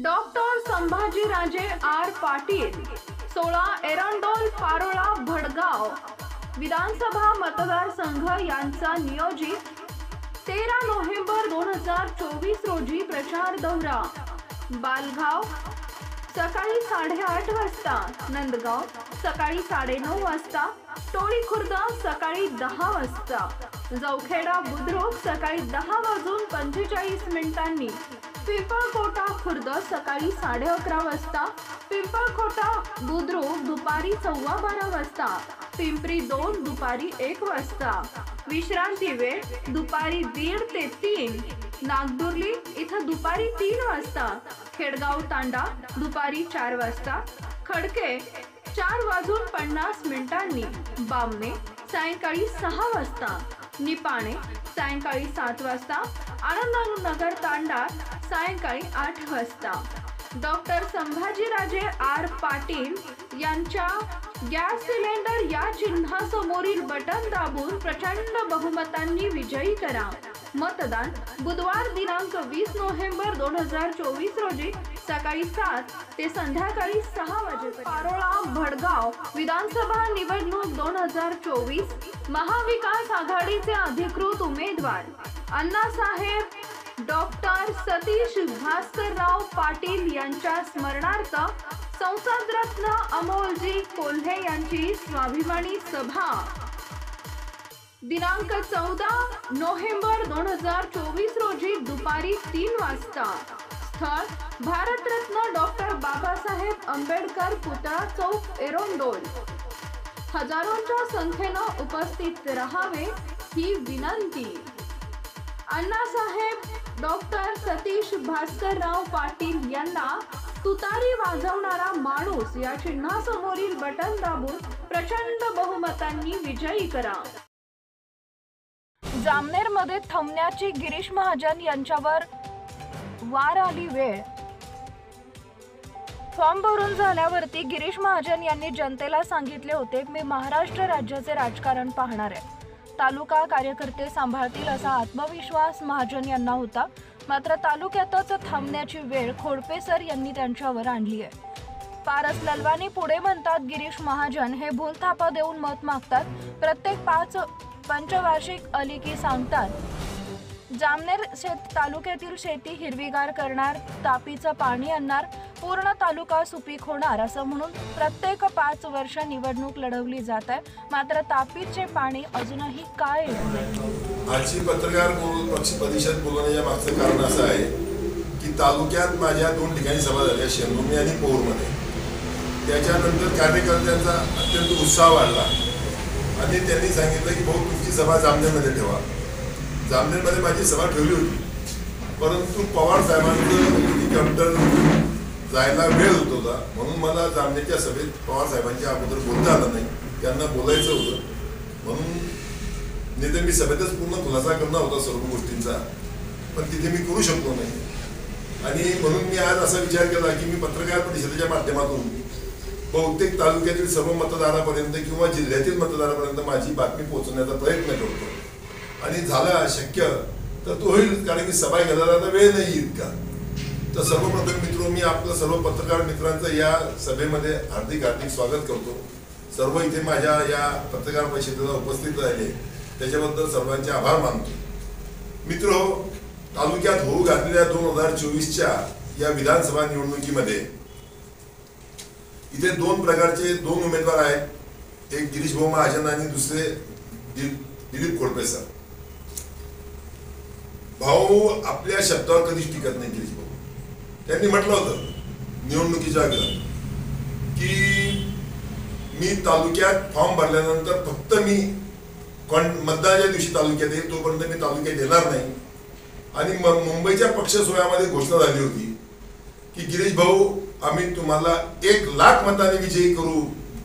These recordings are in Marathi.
डॉक्टर संभाजीराजे आर पाटील 16 एरंडोल पारोळा भडगाव विधानसभा मतदारसंघ यांचा नियोजित 13 नोव्हेंबर 2024 रोजी प्रचार दौरा बालगाव सकाळी 8:30 वाजता, नंदगाव सकाळी 9:30 वाजता, टोळी खुर्द सकाळी 10 वाजता, जवखेडा बुद्रुक सकाळी 10:45 पिंपळकोटा खुर्द सकाळी 11:30 वाजता, पिंपळकोटा बुद्रुक दुपारी 12:15 वाजता, पिंपरी 2 दुपारी 1 वाजता, विश्रांती वेळ दुपारी 1:30 ते 3, नागदुर्ली इथं दुपारी 3 वाजता, खेडगाव तांडा दुपारी 4 वाजता, खडके 4:50 बामणे सायंकाळी 6 वाजता, निपाणे सायंकाळी 7 वाजता, आनंदनगर तांडा सायंकाळी 8 वाजता। डॉक्टर संभाजीराजे आर पाटील यांच्या गॅस सिलेंडर या चिन्हासमोरील बटन दाबून प्रचंड बहुमतांनी विजयी करा। मतदान बुधवार दिनांक 20 नोव्हेंबर 2024 रोजी सकाळी 7 ते संध्याकाळी 6 वाजेपर्यंत। पारोळा भडगाव विधानसभा निवडणूक 2024 महाविकास आघाडीचे अधिकृत उमेदवार अण्णासाहेब डॉक्टर सतीश भास्करराव पाटील यांच्या स्मरणार्थ संसदरत्न अमोलजी कोल्हे यांची स्वाभिमानी सभा दिनांक 14 नोव्हेंबर 2024 रोजी दुपारी 3 वाजता। स्थळ भारतरत्न डॉक्टर बाबासाहेब आंबेडकर पुतळा चौक एरंडोल। हजारोंच्या संख्येनं उपस्थित राहावे ही विनंती। अण्णासाहेब डॉक्टर सतीश भास्करराव पाटील यांना तुतारी वाजवणारा माणूस या चिन्हासमोरील बटन दाबून प्रचंड बहुमतांनी विजयी करा। जामनेर मध्ये थांबण्याची गिरीश महाजन यांच्यावर वार आली वेळ। फॉर्म भरून झाल्यावरती गिरीश महाजन यांनी जनतेला सांगितले होते, मी महाराष्ट्र राज्याचे राजकारण पाहणार आहे, तालुका कार्यकर्ते सांभाळतील असा आत्मविश्वास महाजन यांना होता। मात्र तालुक्यातच थांबण्याची वेळ खोडपे सर यांनी त्यांच्यावर आणली आहे। पारस ललवानी पुढे म्हणतात, गिरीश महाजन हे भूलथापा देऊन मत मागतात, प्रत्येक 5 पंचवार्षिक आली की सांगतात जामनेर तालुक्यातील शेती हिरवीगार करणार, तापीचं पाणी आणणार, पूर्ण तालुका सुपीक होणार असं म्हणून प्रत्येक 5 वर्ष निवडणूक लढवली जात आहे। मात्र तापीचे पाणी अजूनही काय आजची पत्रकार परिषद बोलवण्याच्या मागचं कारण असं आहे की तालुक्यात माझ्या 2 ठिकाणी सभा झाल्या, शेंदुर्णी आणि पौरमध्ये। त्याच्यानंतर कार्यकर्त्यांचा अत्यंत उत्साह वाढला आणि त्यांनी सांगितलं की भाऊ तुमची सभा जामनेरमध्ये ठेवा। जामनेरमध्ये माझी सभा ठेवली होती, परंतु पवार साहेबांचं हेलिकॉप्टर जायला वेळ होत होता, म्हणून मला जामनेरच्या सभेत पवार साहेबांच्या अगोदर बोलता आलं नाही, त्यांना बोलायचं होतं, म्हणून नाही मी सभेतच पूर्ण खुलासा करणार होता सर्व गोष्टींचा, पण तिथे मी करू शकलो नाही। आणि म्हणून मी आज असा विचार केला की मी पत्रकार परिषदेच्या माध्यमातून बहुतेक तालुक्यातील सर्व मतदारापर्यंत किंवा जिल्ह्यातील मतदारापर्यंत माझी बातमी पोहोचवण्याचा प्रयत्न करतो, आणि झाला शक्य तर तो होईल, कारण की सभा घ्यायला आता वेळ नाही इतका। तर सर्वप्रथम मित्रो, मी आपलं सर्व पत्रकार मित्रांचं या सभेमध्ये हार्दिक स्वागत करतो। सर्व इथे माझ्या या पत्रकार परिषदेला उपस्थित राहिले त्याच्याबद्दल सर्वांचे आभार मानतो। मित्रो, तालुक्यात होऊ घातलेल्या 2024च्या या विधानसभा निवडणुकीमध्ये इथे 2 प्रकारचे 2 उमेदवार आहेत, एक गिरीश भाऊ महाजन आणि दुसरे दिलीप खोडपे सर। भाऊ आपल्या शब्दावर कधीच टिकत नाही। गिरीश भाऊ त्यांनी म्हटलं होतं निवडणुकीच्या अगोदर की मी तालुक्यात फॉर्म भरल्यानंतर फक्त मी मतदानाच्या दिवशी तालुक्यात येईल, तोपर्यंत मी तालुक्यात येणार नाही। आणि मुंबईच्या पक्ष सोहळ्यामध्ये घोषणा झाली होती की गिरीश भाऊ आम्ही तुम्हाला 1 लाख मतांनी विजयी करू,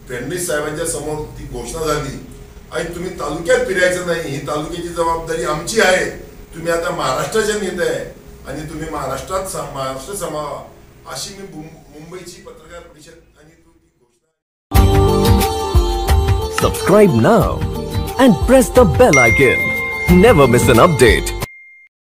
फडणवीस साहेबांच्या समोर ती घोषणा झाली, आणि तुम्ही तालुक्यात फिरायचं नाही, ही तालुक्याची जबाबदारी आमची आहे, तुम्ही आता महाराष्ट्राच्या नेते आहे आणि तुम्ही महाराष्ट्रात महाराष्ट्र समावा, अशी मी मुंबईची पत्रकार परिषद आणि Subscribe now and press the bell icon. Never miss an update.